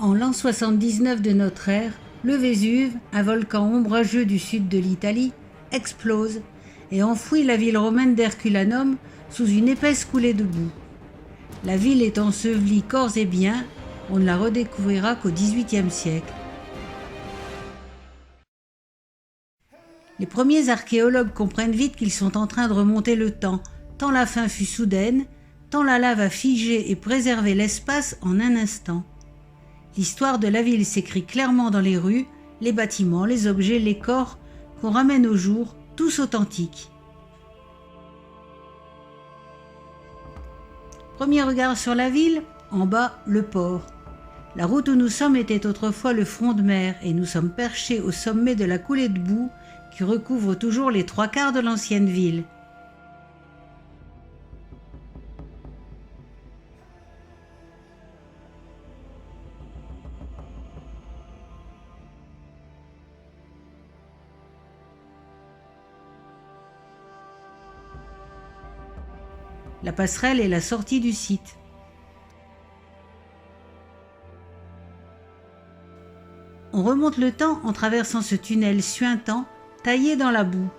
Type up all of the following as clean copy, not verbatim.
En l'an 79 de notre ère, le Vésuve, un volcan ombrageux du sud de l'Italie, explose et enfouit la ville romaine d'Herculanum sous une épaisse coulée de boue. La ville est ensevelie corps et biens, on ne la redécouvrira qu'au XVIIIe siècle. Les premiers archéologues comprennent vite qu'ils sont en train de remonter le temps, tant la fin fut soudaine, tant la lave a figé et préservé l'espace en un instant. L'histoire de la ville s'écrit clairement dans les rues, les bâtiments, les objets, les corps qu'on ramène au jour, tous authentiques. Premier regard sur la ville, en bas, le port. La route où nous sommes était autrefois le front de mer et nous sommes perchés au sommet de la coulée de boue qui recouvre toujours les 3/4 de l'ancienne ville. La passerelle est la sortie du site. On remonte le temps en traversant ce tunnel suintant, taillé dans la boue.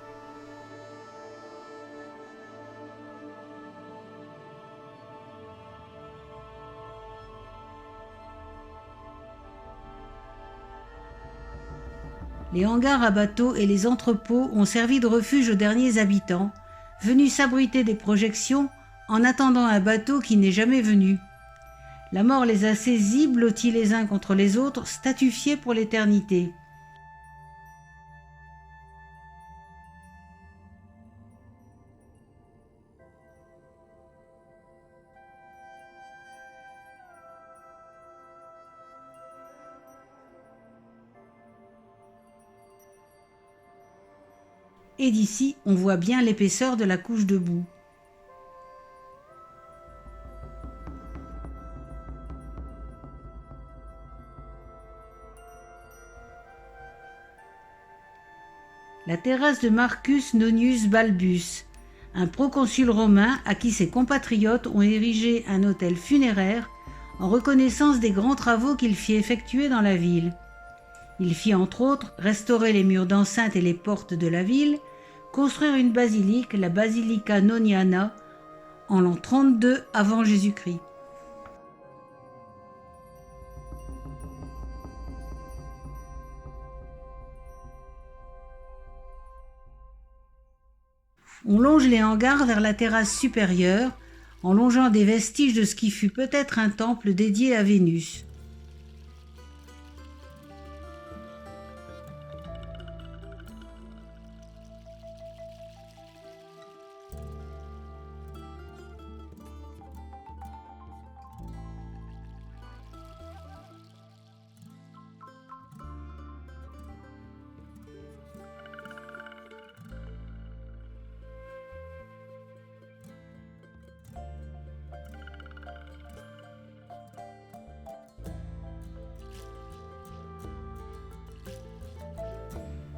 Les hangars à bateaux et les entrepôts ont servi de refuge aux derniers habitants, venus s'abriter des projections en attendant un bateau qui n'est jamais venu. La mort les a saisis, blottis les uns contre les autres, statufiés pour l'éternité. Et d'ici, on voit bien l'épaisseur de la couche de boue. La terrasse de Marcus Nonius Balbus, un proconsul romain à qui ses compatriotes ont érigé un autel funéraire en reconnaissance des grands travaux qu'il fit effectuer dans la ville. Il fit entre autres restaurer les murs d'enceinte et les portes de la ville, construire une basilique, la Basilica Noniana, en l'an 32 avant Jésus-Christ. On longe les hangars vers la terrasse supérieure, en longeant des vestiges de ce qui fut peut-être un temple dédié à Vénus.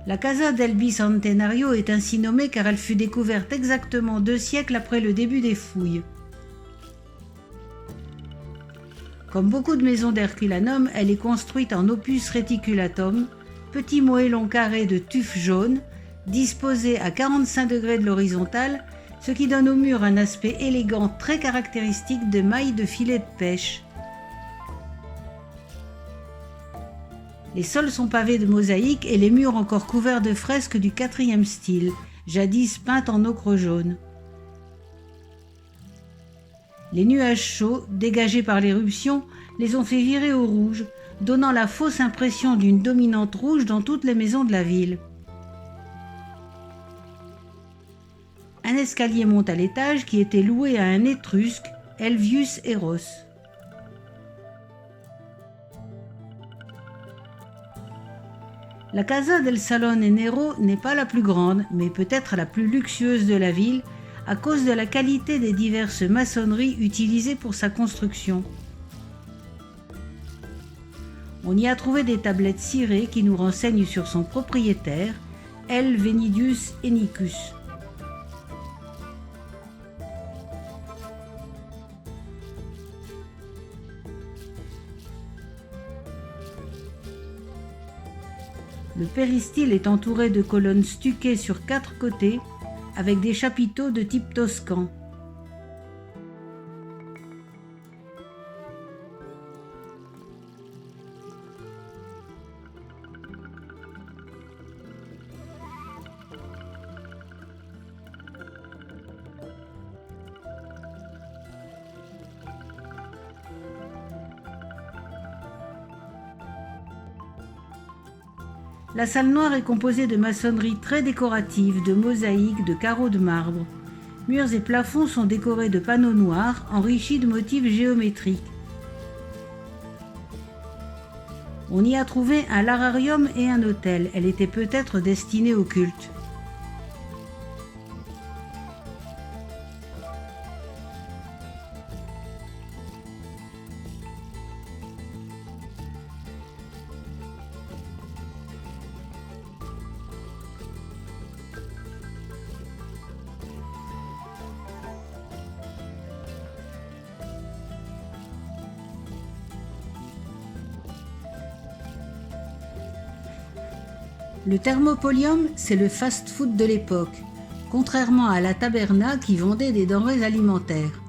La Casa del Bicentenario est ainsi nommée car elle fut découverte exactement 2 siècles après le début des fouilles. Comme beaucoup de maisons d'Herculanum, elle est construite en opus reticulatum, petit moellon carré de tuf jaune, disposé à 45 degrés de l'horizontale, ce qui donne au mur un aspect élégant très caractéristique de mailles de filets de pêche. Les sols sont pavés de mosaïques et les murs encore couverts de fresques du IVe style, jadis peintes en ocre jaune. Les nuages chauds, dégagés par l'éruption, les ont fait virer au rouge, donnant la fausse impression d'une dominante rouge dans toutes les maisons de la ville. Un escalier monte à l'étage qui était loué à un Étrusque, Helvius Eros. La Casa del Salone Nero n'est pas la plus grande, mais peut-être la plus luxueuse de la ville, à cause de la qualité des diverses maçonneries utilisées pour sa construction. On y a trouvé des tablettes cirées qui nous renseignent sur son propriétaire, L. Venidius Henicus. Le péristyle est entouré de colonnes stuquées sur 4 côtés avec des chapiteaux de type toscan. La salle noire est composée de maçonnerie très décorative, de mosaïques, de carreaux de marbre. Murs et plafonds sont décorés de panneaux noirs enrichis de motifs géométriques. On y a trouvé un lararium et un autel. Elle était peut-être destinée au culte. Le thermopolium, c'est le fast-food de l'époque, contrairement à la taberna qui vendait des denrées alimentaires.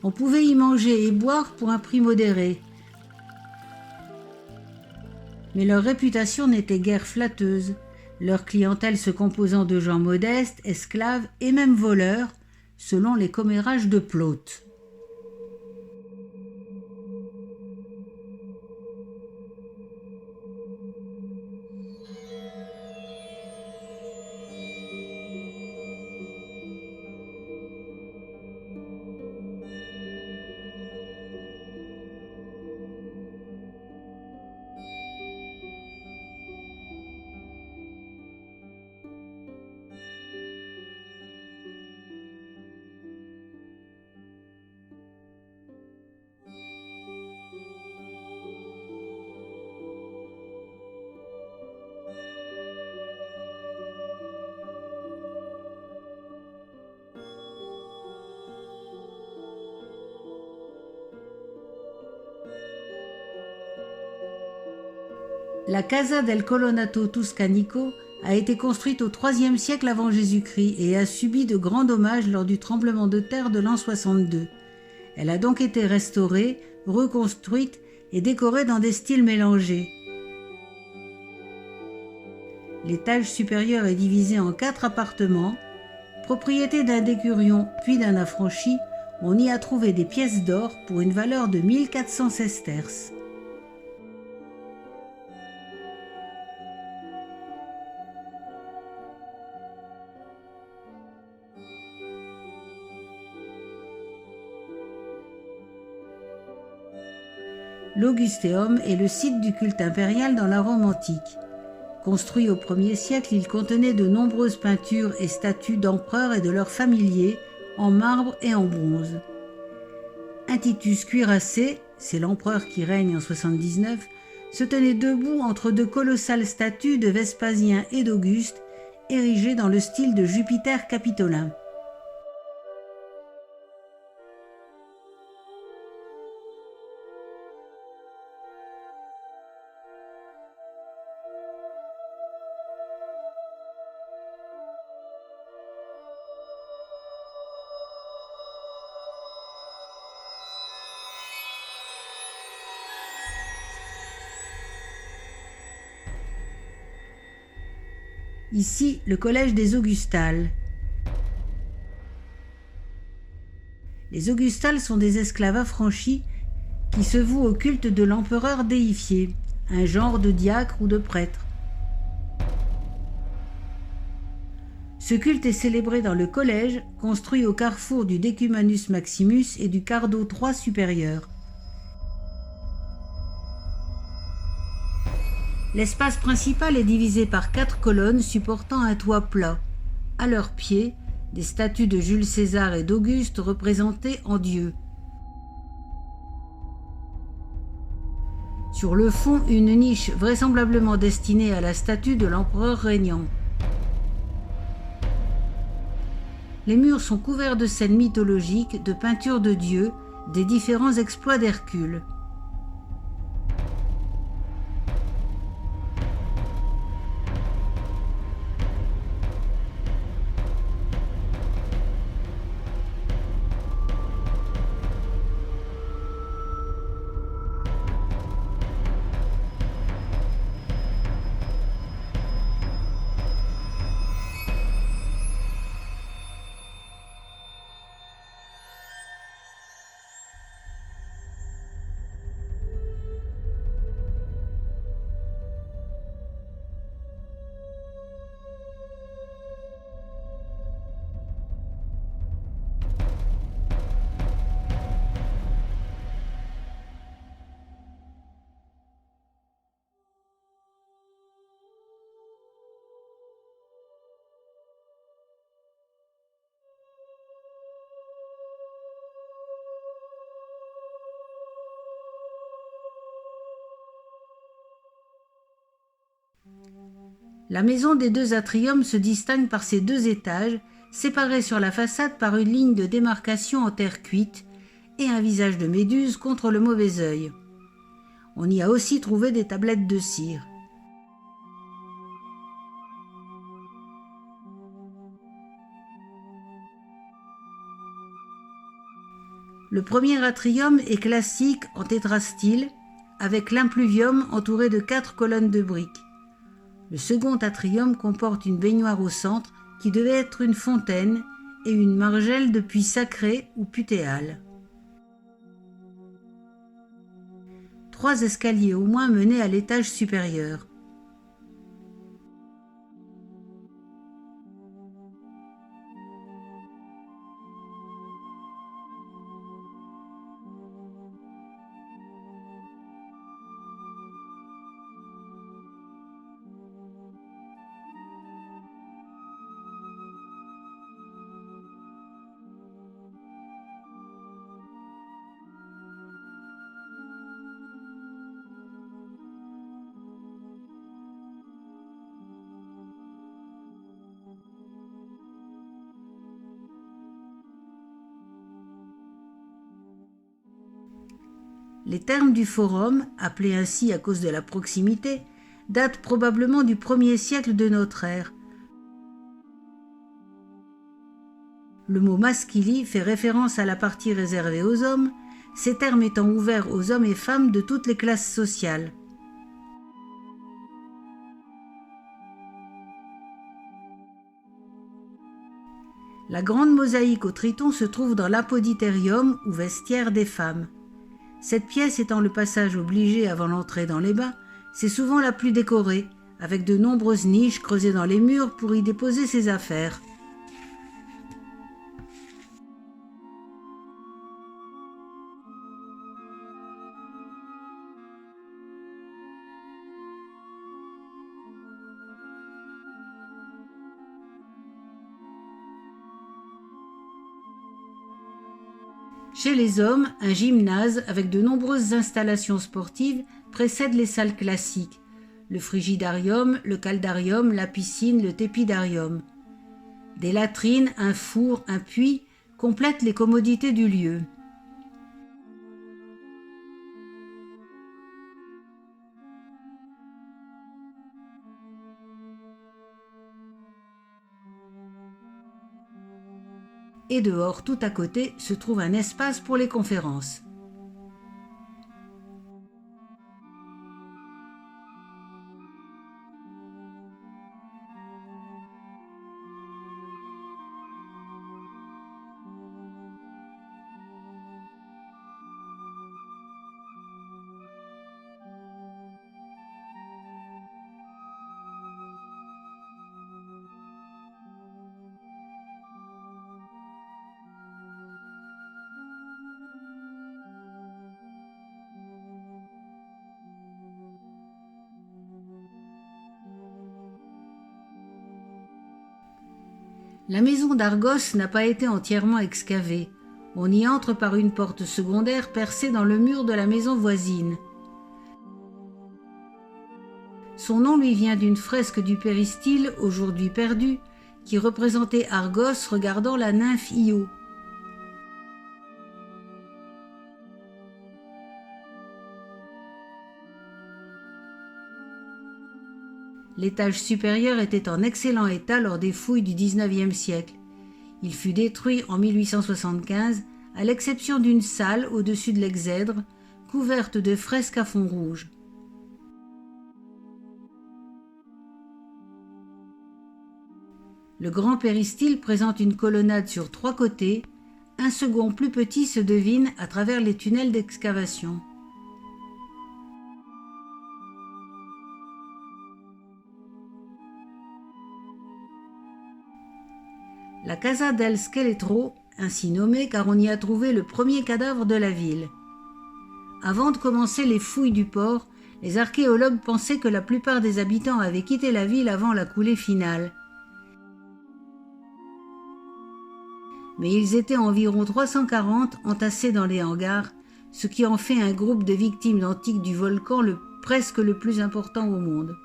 On pouvait y manger et boire pour un prix modéré. Mais leur réputation n'était guère flatteuse, leur clientèle se composant de gens modestes, esclaves et même voleurs, selon les commérages de Plaute. La Casa del Colonnato Tuscanico a été construite au IIIe siècle avant Jésus-Christ et a subi de grands dommages lors du tremblement de terre de l'an 62. Elle a donc été restaurée, reconstruite et décorée dans des styles mélangés. L'étage supérieur est divisé en 4 appartements. Propriété d'un décurion puis d'un affranchi, on y a trouvé des pièces d'or pour une valeur de 1400 sesterces. L'Augustéum est le site du culte impérial dans la Rome antique. Construit au 1er siècle, il contenait de nombreuses peintures et statues d'empereurs et de leurs familiers, en marbre et en bronze. Un Titus cuirassé, c'est l'empereur qui règne en 79, se tenait debout entre 2 colossales statues de Vespasien et d'Auguste, érigées dans le style de Jupiter capitolin. Ici, le collège des Augustales. Les Augustales sont des esclaves affranchis qui se vouent au culte de l'empereur déifié, un genre de diacre ou de prêtre. Ce culte est célébré dans le collège, construit au carrefour du Decumanus Maximus et du Cardo III supérieur. L'espace principal est divisé par 4 colonnes supportant un toit plat. À leurs pieds, des statues de Jules César et d'Auguste représentées en dieu. Sur le fond, une niche vraisemblablement destinée à la statue de l'empereur régnant. Les murs sont couverts de scènes mythologiques, de peintures de dieux, des différents exploits d'Hercule. La maison des deux atriums se distingue par ses 2 étages, séparés sur la façade par une ligne de démarcation en terre cuite et un visage de méduse contre le mauvais œil. On y a aussi trouvé des tablettes de cire. Le premier atrium est classique en tétrastyle, avec l'impluvium entouré de 4 colonnes de briques. Le second atrium comporte une baignoire au centre qui devait être une fontaine et une margelle de puits sacré ou putéal. 3 escaliers au moins menaient à l'étage supérieur. Les thermes du forum, appelés ainsi à cause de la proximité, datent probablement du 1er siècle de notre ère. Le mot maskili fait référence à la partie réservée aux hommes, ces termes étant ouverts aux hommes et femmes de toutes les classes sociales. La grande mosaïque au Triton se trouve dans l'apoditérium ou vestiaire des femmes. Cette pièce étant le passage obligé avant l'entrée dans les bains, c'est souvent la plus décorée, avec de nombreuses niches creusées dans les murs pour y déposer ses affaires. Chez les hommes, un gymnase avec de nombreuses installations sportives précède les salles classiques, le frigidarium, le caldarium, la piscine, le tépidarium. Des latrines, un four, un puits complètent les commodités du lieu. Et dehors, tout à côté, se trouve un espace pour les conférences. La maison d'Argos n'a pas été entièrement excavée. On y entre par une porte secondaire percée dans le mur de la maison voisine. Son nom lui vient d'une fresque du péristyle, aujourd'hui perdue, qui représentait Argos regardant la nymphe Io. L'étage supérieur était en excellent état lors des fouilles du XIXe siècle. Il fut détruit en 1875, à l'exception d'une salle au-dessus de l'exèdre, couverte de fresques à fond rouge. Le grand péristyle présente une colonnade sur 3 côtés, un second plus petit se devine à travers les tunnels d'excavation. La Casa del Scheletro, ainsi nommée car on y a trouvé le premier cadavre de la ville. Avant de commencer les fouilles du port, les archéologues pensaient que la plupart des habitants avaient quitté la ville avant la coulée finale. Mais ils étaient environ 340 entassés dans les hangars, ce qui en fait un groupe de victimes antiques du volcan presque le plus important au monde.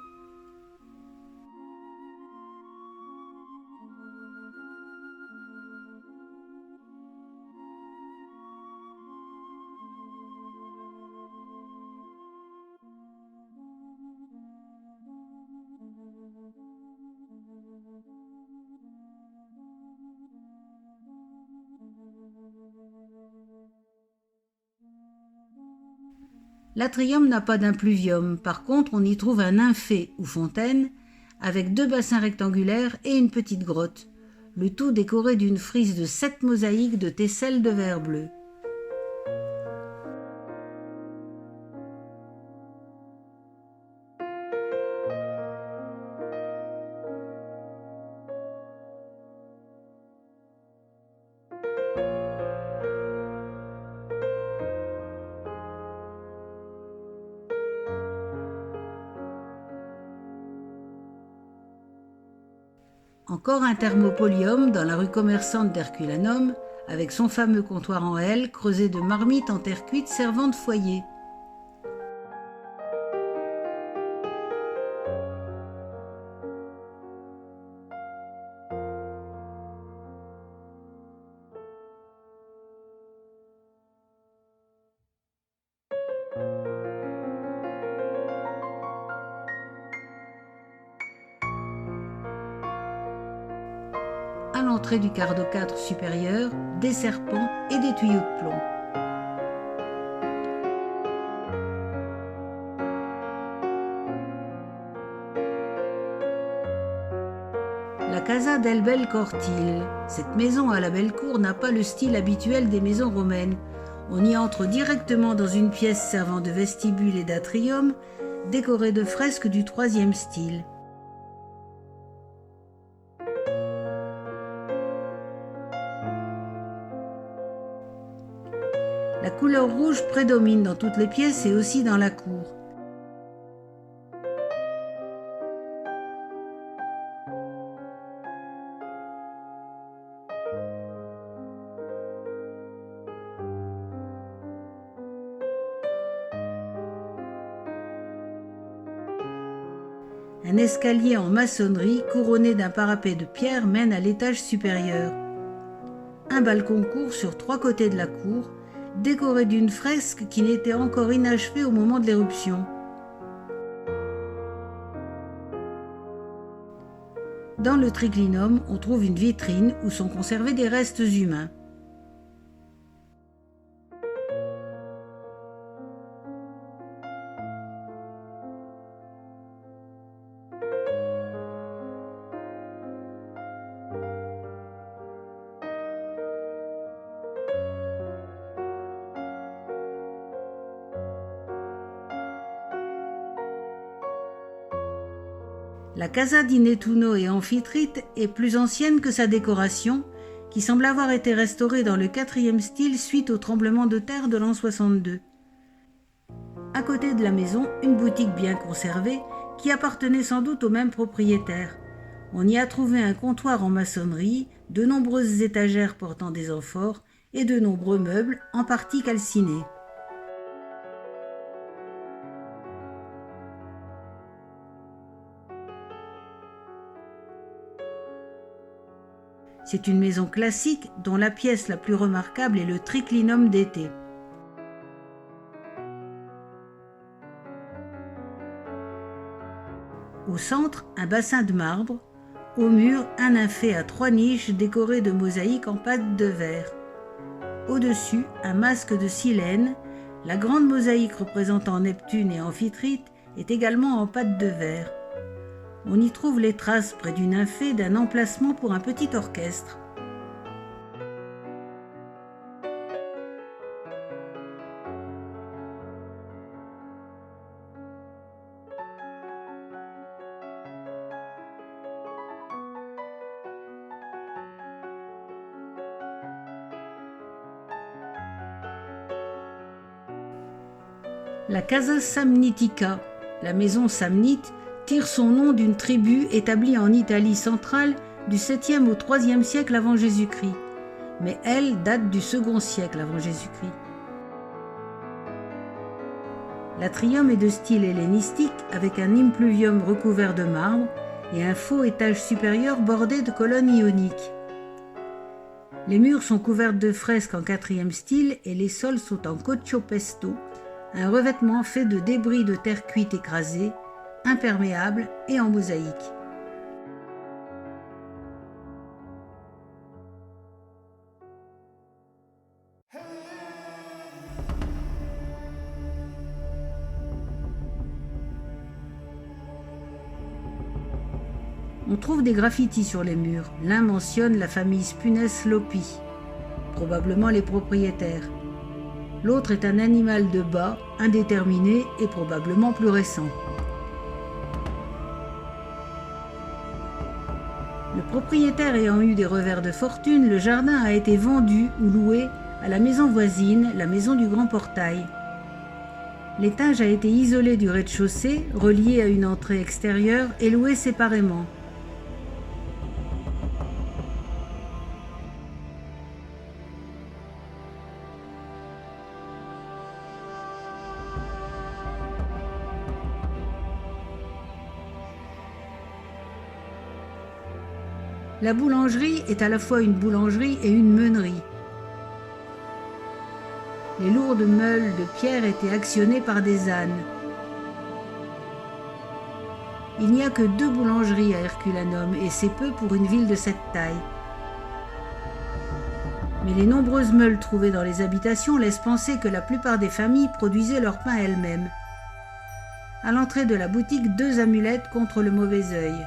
L'atrium n'a pas d'impluvium, par contre on y trouve un nymphée ou fontaine, avec 2 bassins rectangulaires et une petite grotte, le tout décoré d'une frise de 7 mosaïques de tesselles de verre bleu. Encore un thermopolium dans la rue commerçante d'Herculanum, avec son fameux comptoir en L creusé de marmites en terre cuite servant de foyer. À l'entrée du quart de 4 supérieur, des serpents et des tuyaux de plomb. La Casa del Bel Cortile. Cette maison à la belle cour n'a pas le style habituel des maisons romaines. On y entre directement dans une pièce servant de vestibule et d'atrium, décorée de fresques du IIIe style. La couleur rouge prédomine dans toutes les pièces et aussi dans la cour. Un escalier en maçonnerie couronné d'un parapet de pierre mène à l'étage supérieur. Un balcon court sur 3 côtés de la cour, décoré d'une fresque qui n'était encore inachevée au moment de l'éruption. Dans le triclinum, on trouve une vitrine où sont conservés des restes humains. La Casa di Nettuno et Amphitrite est plus ancienne que sa décoration, qui semble avoir été restaurée dans le IVe style suite au tremblement de terre de l'an 62. À côté de la maison, une boutique bien conservée qui appartenait sans doute au même propriétaire. On y a trouvé un comptoir en maçonnerie, de nombreuses étagères portant des amphores et de nombreux meubles, en partie calcinés. C'est une maison classique dont la pièce la plus remarquable est le triclinum d'été. Au centre, un bassin de marbre. Au mur, un nymphée à 3 niches décorées de mosaïques en pâte de verre. Au-dessus, un masque de silène. La grande mosaïque représentant Neptune et Amphitrite est également en pâte de verre. On y trouve les traces près du nymphée d'un emplacement pour un petit orchestre. La Casa Samnitica, la maison samnite, tire son nom d'une tribu établie en Italie centrale du 7e au 3e siècle avant Jésus-Christ, mais elle date du 2e siècle avant Jésus-Christ. L'atrium est de style hellénistique avec un impluvium recouvert de marbre et un faux étage supérieur bordé de colonnes ioniques. Les murs sont couverts de fresques en 4e style et les sols sont en coccio-pesto, un revêtement fait de débris de terre cuite écrasée, imperméable et en mosaïque. On trouve des graffitis sur les murs. L'un mentionne la famille Spunes Lopi, probablement les propriétaires. L'autre est un animal de bas, indéterminé et probablement plus récent. Le propriétaire ayant eu des revers de fortune, le jardin a été vendu ou loué à la maison voisine, la maison du Grand Portail. L'étage a été isolé du rez-de-chaussée, relié à une entrée extérieure et loué séparément. La boulangerie est à la fois une boulangerie et une meunerie. Les lourdes meules de pierre étaient actionnées par des ânes. Il n'y a que 2 boulangeries à Herculanum et c'est peu pour une ville de cette taille. Mais les nombreuses meules trouvées dans les habitations laissent penser que la plupart des familles produisaient leur pain elles-mêmes. À l'entrée de la boutique, 2 amulettes contre le mauvais œil.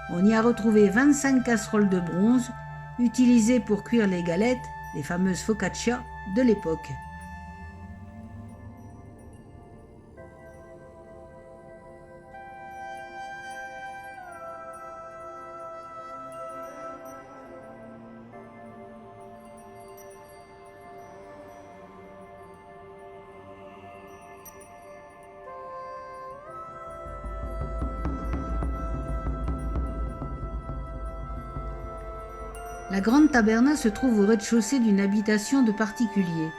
On y a retrouvé 25 casseroles de bronze, utilisées pour cuire les galettes, les fameuses focaccia, de l'époque. La grande taberna se trouve au rez-de-chaussée d'une habitation de particuliers.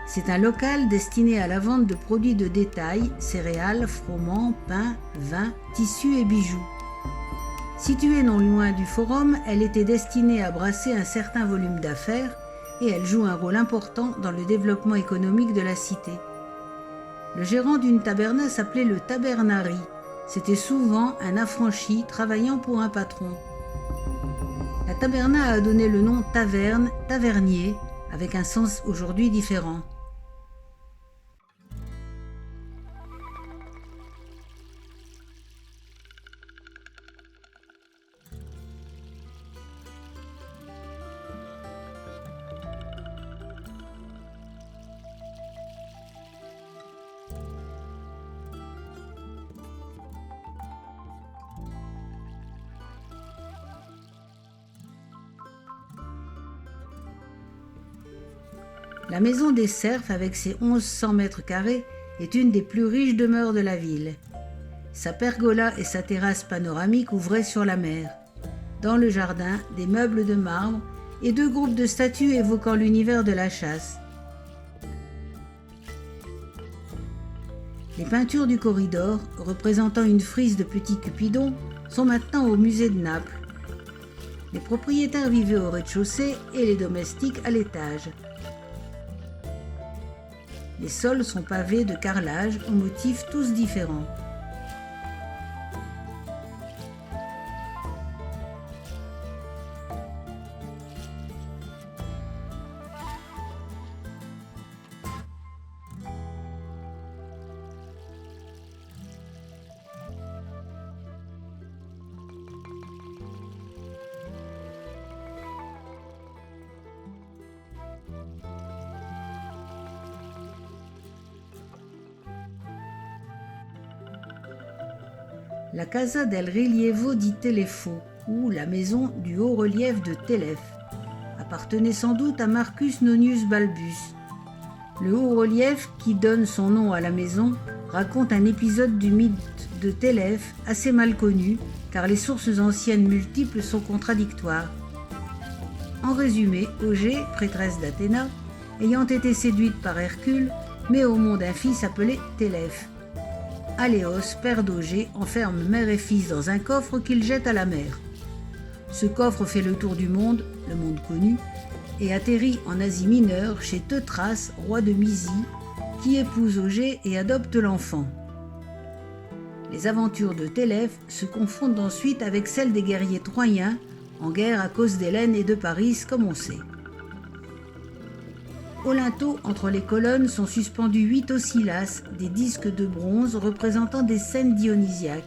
C'est un local destiné à la vente de produits de détail, céréales, froment, pain, vin, tissus et bijoux. Située non loin du forum, elle était destinée à brasser un certain volume d'affaires et elle joue un rôle important dans le développement économique de la cité. Le gérant d'une taberna s'appelait le tabernari. C'était souvent un affranchi travaillant pour un patron. La taberna a donné le nom taverne, tavernier, avec un sens aujourd'hui différent. La maison des Cerfs, avec ses 1100 mètres carrés, est une des plus riches demeures de la ville. Sa pergola et sa terrasse panoramique ouvraient sur la mer. Dans le jardin, des meubles de marbre et 2 groupes de statues évoquant l'univers de la chasse. Les peintures du corridor, représentant une frise de petits cupidons, sont maintenant au musée de Naples. Les propriétaires vivaient au rez-de-chaussée et les domestiques à l'étage. Les sols sont pavés de carrelages aux motifs tous différents. La Casa del Rilievo di Telefo, ou la maison du haut relief de Télèphe, appartenait sans doute à Marcus Nonius Balbus. Le haut relief qui donne son nom à la maison raconte un épisode du mythe de Télèphe assez mal connu, car les sources anciennes multiples sont contradictoires. En résumé, Augée, prêtresse d'Athéna, ayant été séduite par Hercule, met au monde un fils appelé Télèphe. Aléos, père d'Augée, enferme mère et fils dans un coffre qu'il jette à la mer. Ce coffre fait le tour du monde, le monde connu, et atterrit en Asie mineure chez Teuthras, roi de Mysie, qui épouse Augée et adopte l'enfant. Les aventures de Télèphe se confondent ensuite avec celles des guerriers troyens, en guerre à cause d'Hélène et de Paris, comme on sait. Au linteau, entre les colonnes, sont suspendus 8 oscillas, des disques de bronze représentant des scènes dionysiaques.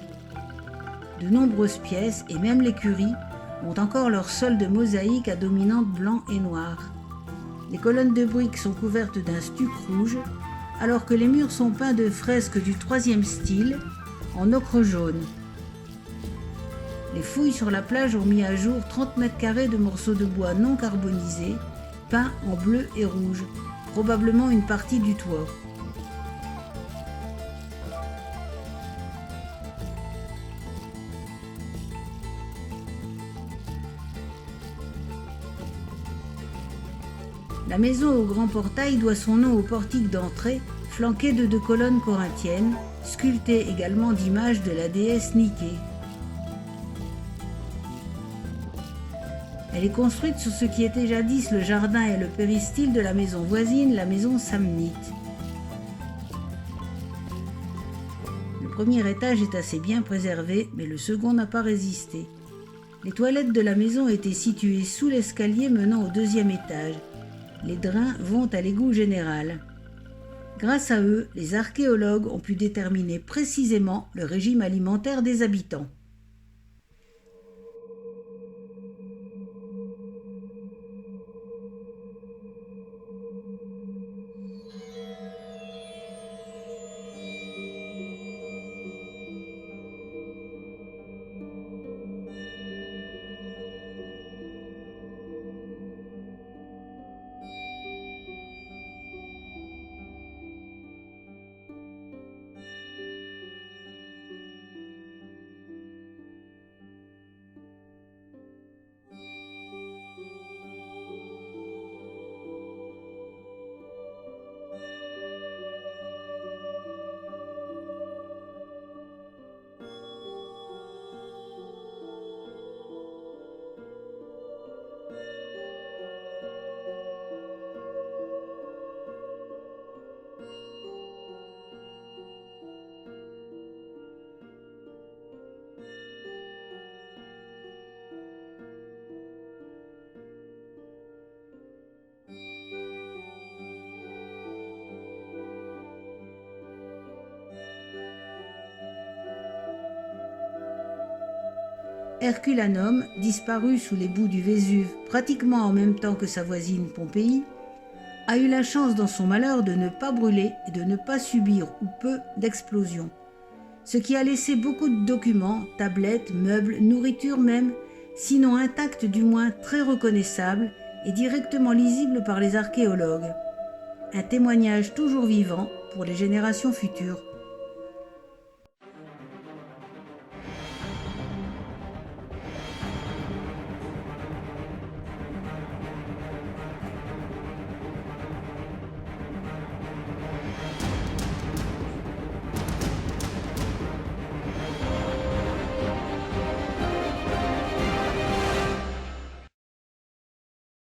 De nombreuses pièces, et même l'écurie, ont encore leur sol de mosaïque à dominante blanc et noir. Les colonnes de briques sont couvertes d'un stuc rouge, alors que les murs sont peints de fresques du IIIe style, en ocre jaune. Les fouilles sur la plage ont mis à jour 30 mètres carrés de morceaux de bois non carbonisés, peints en bleu et rouge, probablement une partie du toit. La maison au grand portail doit son nom au portique d'entrée, flanqué de 2 colonnes corinthiennes, sculptées également d'images de la déesse Niké. Elle est construite sur ce qui était jadis le jardin et le péristyle de la maison voisine, la maison samnite. Le premier étage est assez bien préservé, mais le second n'a pas résisté. Les toilettes de la maison étaient situées sous l'escalier menant au 2e étage. Les drains vont à l'égout général. Grâce à eux, les archéologues ont pu déterminer précisément le régime alimentaire des habitants. Herculanum, disparu sous les boues du Vésuve pratiquement en même temps que sa voisine Pompéi, a eu la chance dans son malheur de ne pas brûler et de ne pas subir ou peu d'explosions, ce qui a laissé beaucoup de documents, tablettes, meubles, nourriture même, sinon intacts du moins très reconnaissables et directement lisibles par les archéologues. Un témoignage toujours vivant pour les générations futures.